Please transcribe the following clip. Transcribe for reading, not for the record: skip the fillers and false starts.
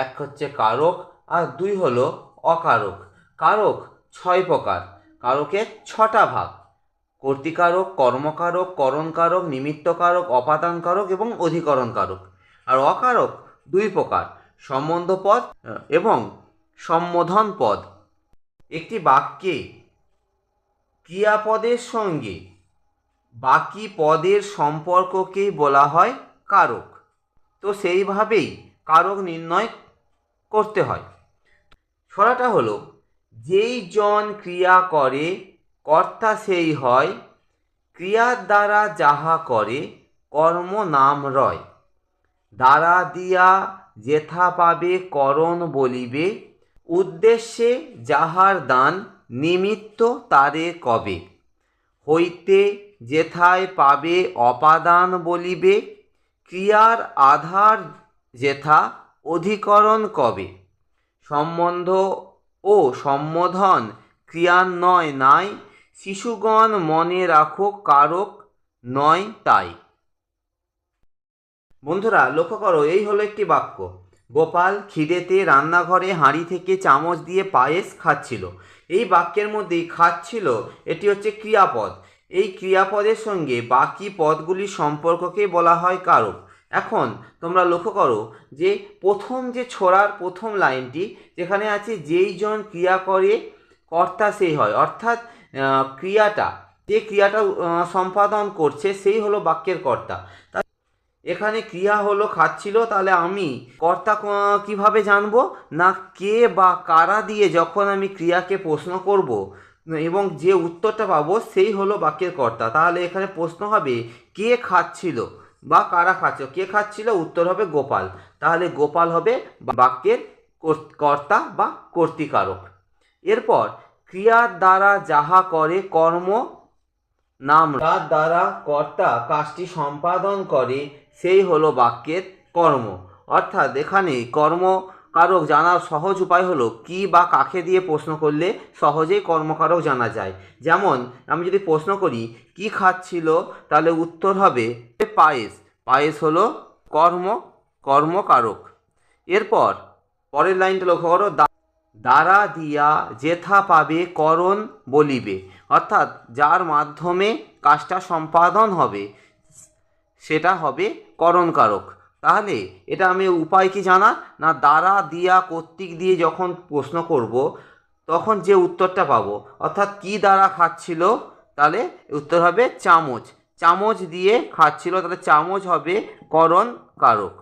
এক হচ্ছে কারক আর দুই হলো অকারক। কারক 6 প্রকার, কারকের 6টা ভাগ: কর্তৃকারক, কর্মকারক, করণকারক, নিমিত্তকারক, অপাদানকারক এবং অধিকরণকারক। আর অকারক 2 প্রকার, সম্বন্ধ পদ এবং সম্বোধন পদ। একটি বাক্যে ক্রিয়াপদের সঙ্গে বাকি পদের সম্পর্ককেই বলা হয় কারক। তো সেইভাবেই কারক নির্ণয় করতে হয়। ছড়াটা হলো, যেই জন ক্রিয়া করে কর্তা সেই হয়, ক্রিয়ার দ্বারা যাহা করে কর্ম নাম রয়। দ্বারা দিয়া যেথা পাবে করণ বলিবে, উদ্দেশ্যে যাহার দান নিমিত্ত তারে কবে। হইতে যেথায় পাবে অপাদান বলিবে, ক্রিয়ার আধার যেথা অধিকরণ কবে। সম্বন্ধ ও সম্বোধন ক্রিয়ান্বয় নাই, শিশুগণ মনে রাখো কারক নয় তাই। বন্ধুরা লক্ষ্য করো, এই হলো একটি বাক্য। গোপাল খিদেতে রান্নাঘরে হাঁড়ি থেকে চামচ দিয়ে পায়েস খাচ্ছিল। এই বাক্যের মধ্যেই খাচ্ছিল এটি হচ্ছে ক্রিয়াপদ। এই ক্রিয়াপদের সঙ্গে বাকি পদগুলির সম্পর্ককে বলা হয় কারক। এখন তোমরা লক্ষ্য করো যে প্রথম যে ছোড়ার প্রথম লাইনটি, যেখানে আছে যেই জন ক্রিয়া করে কর্তা সেই হয়, অর্থাৎ ক্রিয়াটা, যে ক্রিয়াটা সম্পাদন করছে সেই হলো বাক্যের কর্তা। এখানে ক্রিয়া হলো খাচ্ছিল, তাহলে আমি কর্তা কিভাবে জানবো? না, কে বা কারা দিয়ে যখন আমি ক্রিয়াকে প্রশ্ন করব এবং যে উত্তরটা পাবো সেই হলো বাক্যের কর্তা। তাহলে এখানে প্রশ্ন হবে কে খাচ্ছিল বা কারা খাচ্ছিল। কে খাচ্ছিল, উত্তর হবে গোপাল। তাহলে গোপাল হবে বাক্যের কর্তা বা কর্তৃকারক। এরপর ক্রিয়ার দ্বারা যাহা করে কর্ম নাম, যার দ্বারা কর্তা কাজটি সম্পাদন করে সেই হলো বাক্যের কর্ম। অর্থাৎ এখানে কর্মকারক জানার সহজ উপায় হলো কি বা কাকে দিয়ে প্রশ্ন করলে সহজেই কর্মকারক জানা যায়। যেমন আমি যদি প্রশ্ন করি কি খাচ্ছিল, তাহলে উত্তর হবে পায়েস। পায়েস হলো কর্মকারক। এরপর পরের লাইনটা লক্ষ্য করো, দ্বারা দিয়া যেথা পাবে করণ বলিবে, অর্থাৎ যার মাধ্যমে কাজটা সম্পাদন হবে সেটা হবে করণকারক। তাহলে এটা আমি উপায় কি জানা? না, দ্বারা দিয়া কর্তৃক দিয়ে যখন প্রশ্ন করব তখন যে উত্তরটা পাবো, অর্থাৎ কি দ্বারা খাচ্ছিল, তাহলে উত্তর হবে চামচ। চামচ দিয়ে খাচ্ছিল, তাহলে চামচ হবে করণকারক।